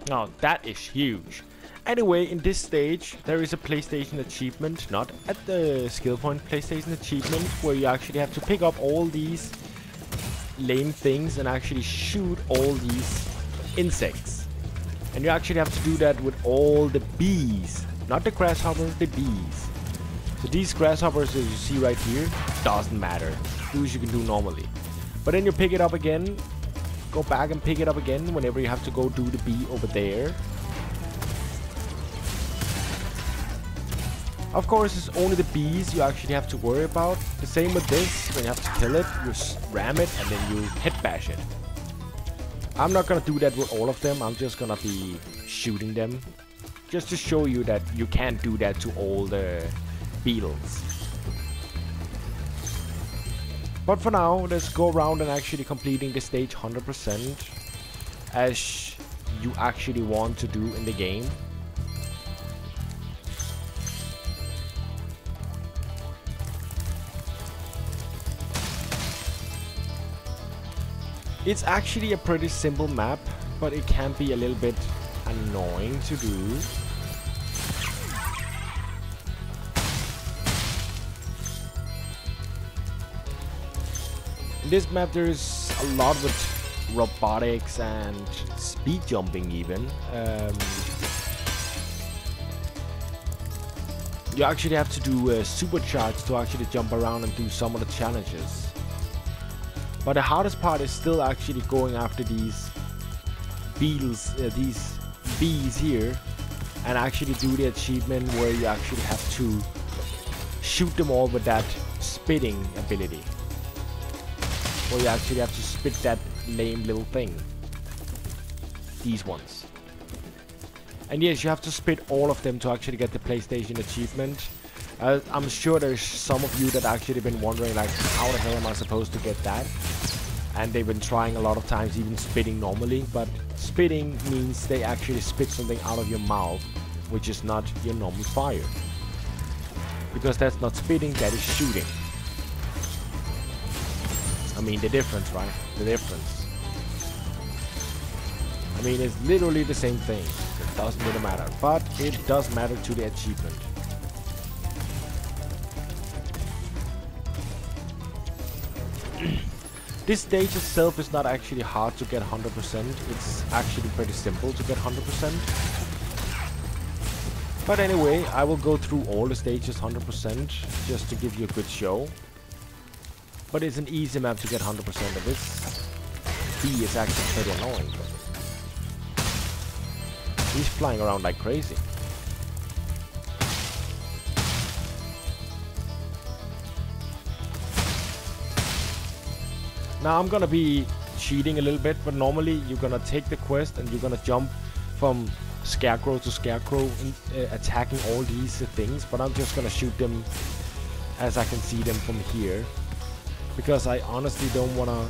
Now that is huge. Anyway, in this stage, there is a PlayStation achievement, not at the skill point PlayStation achievement, where you actually have to pick up all these lame things and actually shoot all these insects. And you actually have to do that with all the bees, not the grasshoppers, the bees. So these grasshoppers, as you see right here, doesn't matter. Do as you can do normally. But then you pick it up again, go back and pick it up again whenever you have to go do the bee over there. Of course, it's only the bees you actually have to worry about. The same with this, when you have to kill it, you ram it and then you head bash it. I'm not gonna do that with all of them, I'm just gonna be shooting them. Just to show you that you can't do that to all the beetles. But for now, let's go around and actually completing the stage 100% as you actually want to do in the game. It's actually a pretty simple map, but it can be a little bit annoying to do. In this map there's a lot with robotics and speed jumping even. You actually have to do supercharge to actually jump around and do some of the challenges. But the hardest part is still actually going after these beetles, these bees here, and actually do the achievement where you actually have to shoot them all with that spitting ability. Where you actually have to spit that lame little thing. These ones. And yes, you have to spit all of them to actually get the PlayStation achievement. I'm sure there's some of you that actually been wondering like, how the hell am I supposed to get that? And they've been trying a lot of times, even spitting normally, but spitting means they actually spit something out of your mouth, which is not your normal fire. Because that's not spitting, that is shooting. I mean, the difference, right? The difference. I mean, it's literally the same thing. It doesn't really matter, but it does matter to the achievement. This stage itself is not actually hard to get 100%. It's actually pretty simple to get 100%. But anyway, I will go through all the stages 100% just to give you a good show. But it's an easy map to get 100% of this. Bee is actually pretty annoying. He's flying around like crazy. Now I'm gonna be cheating a little bit, but normally you're gonna take the quest and you're gonna jump from scarecrow to scarecrow, attacking all these things. But I'm just gonna shoot them as I can see them from here, because I honestly don't wanna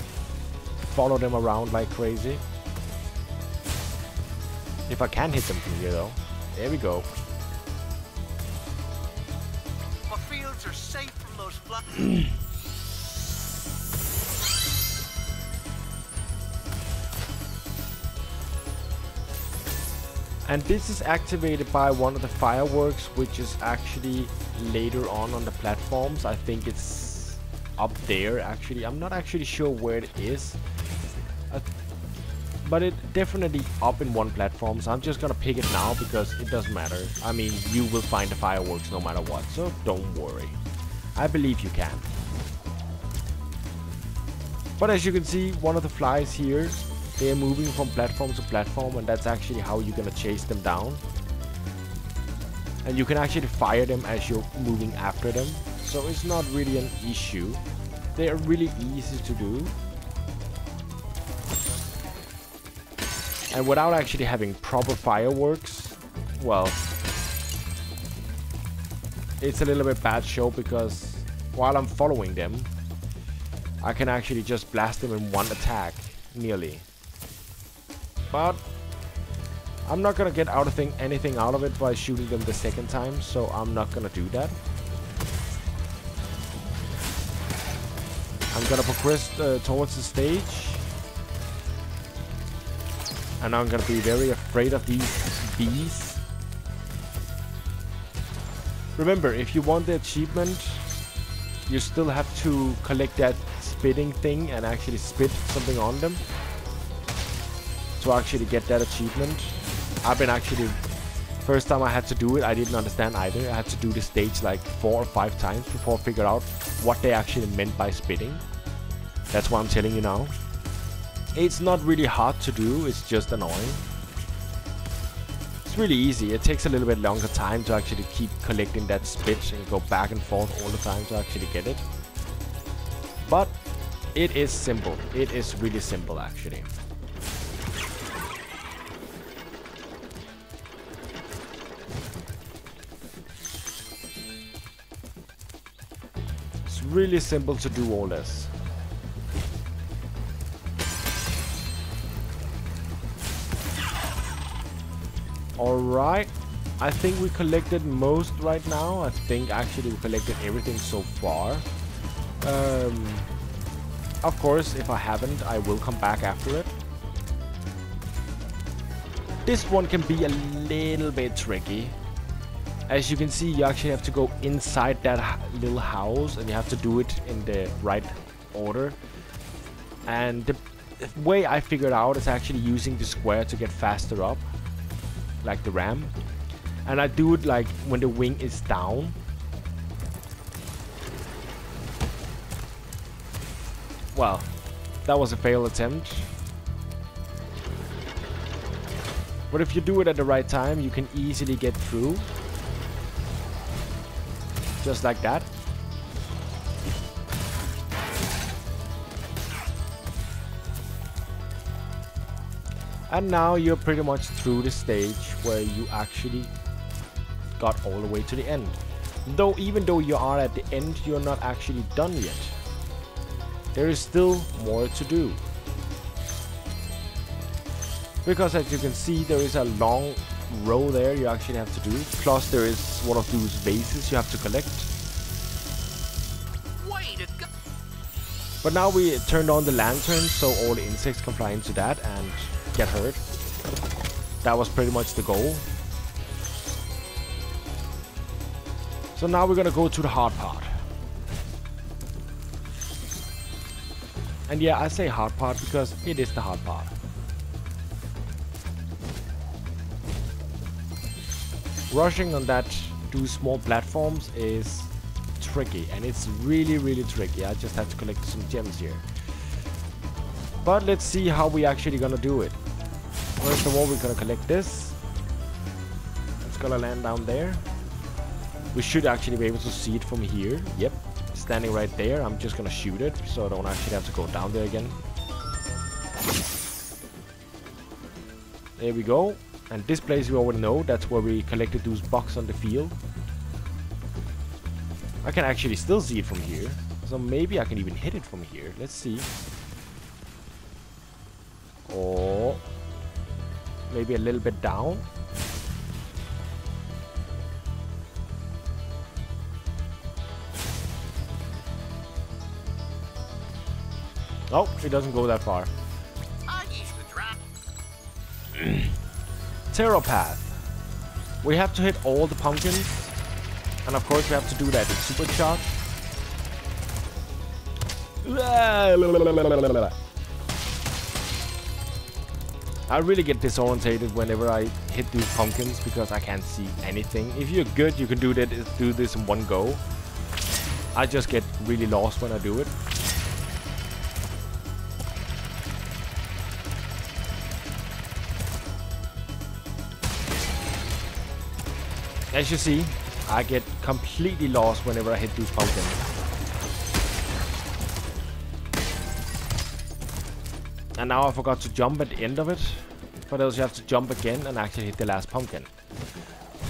follow them around like crazy. If I can hit them from here though. There we go. My fields are safe from those floods. And this is activated by one of the fireworks, which is actually later on the platforms. I think it's up there actually. I'm not actually sure where it is. But it definitely up in one platform, so I'm just gonna pick it now because it doesn't matter. I mean, you will find the fireworks no matter what, so don't worry. I believe you can. But as you can see, one of the flies here, they are moving from platform to platform, and that's actually how you're gonna chase them down. And you can actually fire them as you're moving after them, so it's not really an issue. They are really easy to do. And without actually having proper fireworks, well, it's a little bit bad show, because while I'm following them, I can actually just blast them in one attack, nearly. But I'm not gonna get anything out of it by shooting them the second time, so I'm not gonna do that. I'm gonna progress towards the stage. And I'm gonna be very afraid of these bees. Remember, if you want the achievement, you still have to collect that spitting thing and actually spit something on them to actually get that achievement. I've been actually, first time I had to do it, I didn't understand either. I had to do the stage like 4 or 5 times before I figured out what they actually meant by spitting. That's what I'm telling you now. It's not really hard to do, it's just annoying. It's really easy. It takes a little bit longer time to actually keep collecting that spit and go back and forth all the time to actually get it. But it is simple. It is really simple actually. It's really simple to do all this. Alright, I think we collected most right now. I think actually we collected everything so far. Of course, if I haven't, I will come back after it. This one can be a little bit tricky. As you can see, you actually have to go inside that little house and you have to do it in the right order. And the way I figured out is actually using the square to get faster up, like the ram. And I do it like when the wing is down. Well, that was a failed attempt. But if you do it at the right time, you can easily get through. Just like that. And now you're pretty much through the stage where you actually got all the way to the end. Though even though you are at the end, you're not actually done yet. There is still more to do. Because as you can see, there is a long row there you actually have to do. Plus there is one of those vases you have to collect. But now we turned on the lantern so all the insects can fly into that and get hurt. That was pretty much the goal. So now we're gonna go to the hard part. And yeah, I say hard part because it is the hard part. Rushing on that two small platforms is tricky, and it's really tricky. I just have to collect some gems here. But let's see how we actually gonna do it. First of all, we're gonna collect this. It's gonna land down there. We should actually be able to see it from here. Yep, standing right there. I'm just gonna shoot it so I don't actually have to go down there again. There we go. And this place we already know. That's where we collected those bugs on the field. I can actually still see it from here. So maybe I can even hit it from here. Let's see. Or maybe a little bit down. Oh, it doesn't go that far. Terror path. We have to hit all the pumpkins. And of course we have to do that in supercharge. I really get disorientated whenever I hit these pumpkins because I can't see anything. If you're good, you can do this in one go. I just get really lost when I do it. As you see, I get completely lost whenever I hit these pumpkins. And now I forgot to jump at the end of it. For those, you have to jump again and actually hit the last pumpkin.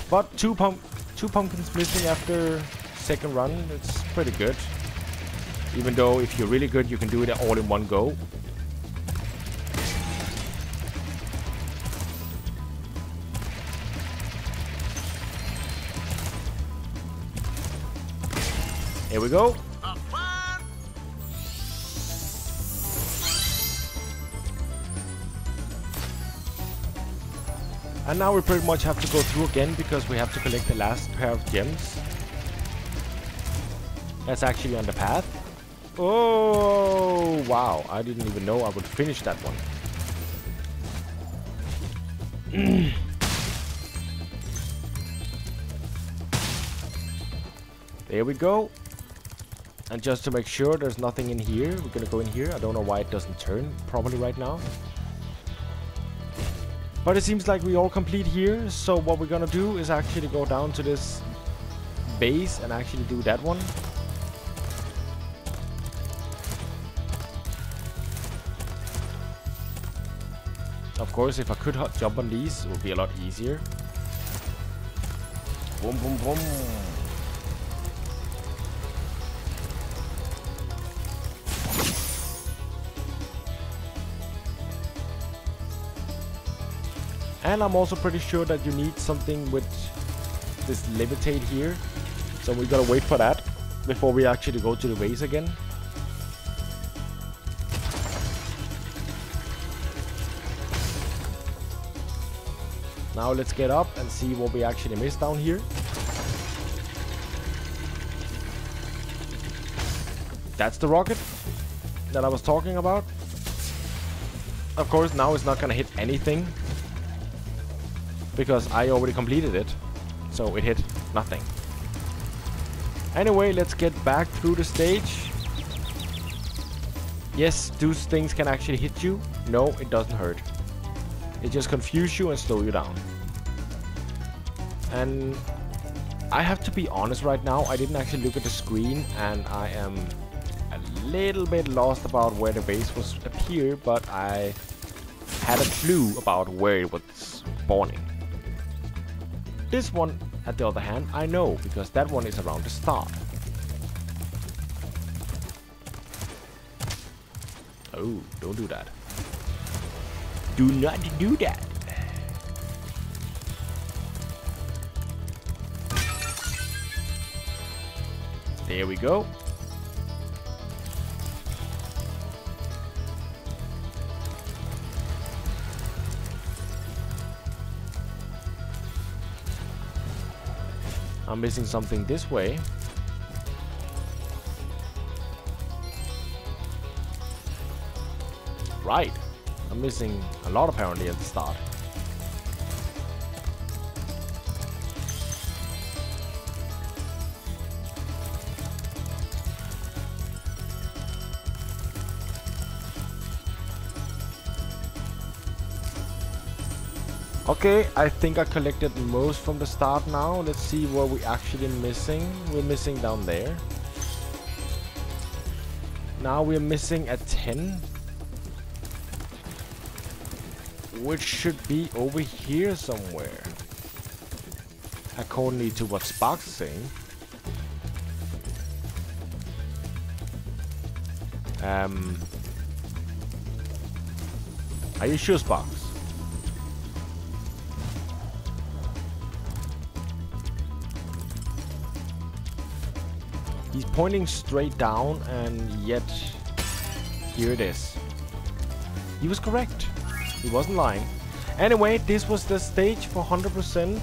But two pumpkins missing after second run, it's pretty good. Even though if you're really good, you can do it all in one go. Here we go. And now we pretty much have to go through again because we have to collect the last pair of gems. That's actually on the path. Oh, wow. I didn't even know I would finish that one. There we go. And just to make sure there's nothing in here, we're gonna go in here. I don't know why it doesn't turn properly right now. But it seems like we all complete here. So what we're gonna do is actually go down to this base and actually do that one. Of course, if I could jump on these, it would be a lot easier. Boom, boom, boom. And I'm also pretty sure that you need something with this levitate here. So we gotta wait for that before we actually go to the base again. Now let's get up and see what we actually missed down here. That's the rocket that I was talking about. Of course, now it's not gonna hit anything because I already completed it. So it hit nothing. Anyway, let's get back through the stage. Yes, those things can actually hit you. No, it doesn't hurt. It just confuses you and slow you down. And I have to be honest right now, I didn't actually look at the screen and I am a little bit lost about where the base was appear, but I had a clue about where it was spawning. This one, at the other hand, I know because that one is around the start. Oh, don't do that. Do not do that. There we go. I'm missing something this way. Right. I'm missing a lot apparently at the start. Okay, I think I collected most from the start now. Let's see what we're actually missing. We're missing down there. Now we're missing a 10. Which should be over here somewhere. According to what Sparks is saying. Are you sure, Sparks? He's pointing straight down, and yet here it is. He was correct. He wasn't lying. Anyway, this was the stage for 100%.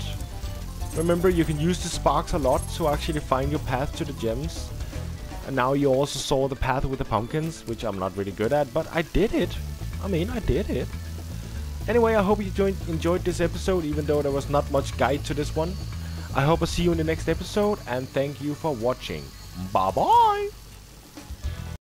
Remember, you can use the sparks a lot to actually find your path to the gems. And now you also saw the path with the pumpkins, which I'm not really good at, but I did it. I mean, I did it. Anyway, I hope you enjoyed this episode, even though there was not much guide to this one. I hope I see you in the next episode, and thank you for watching. Bye bye!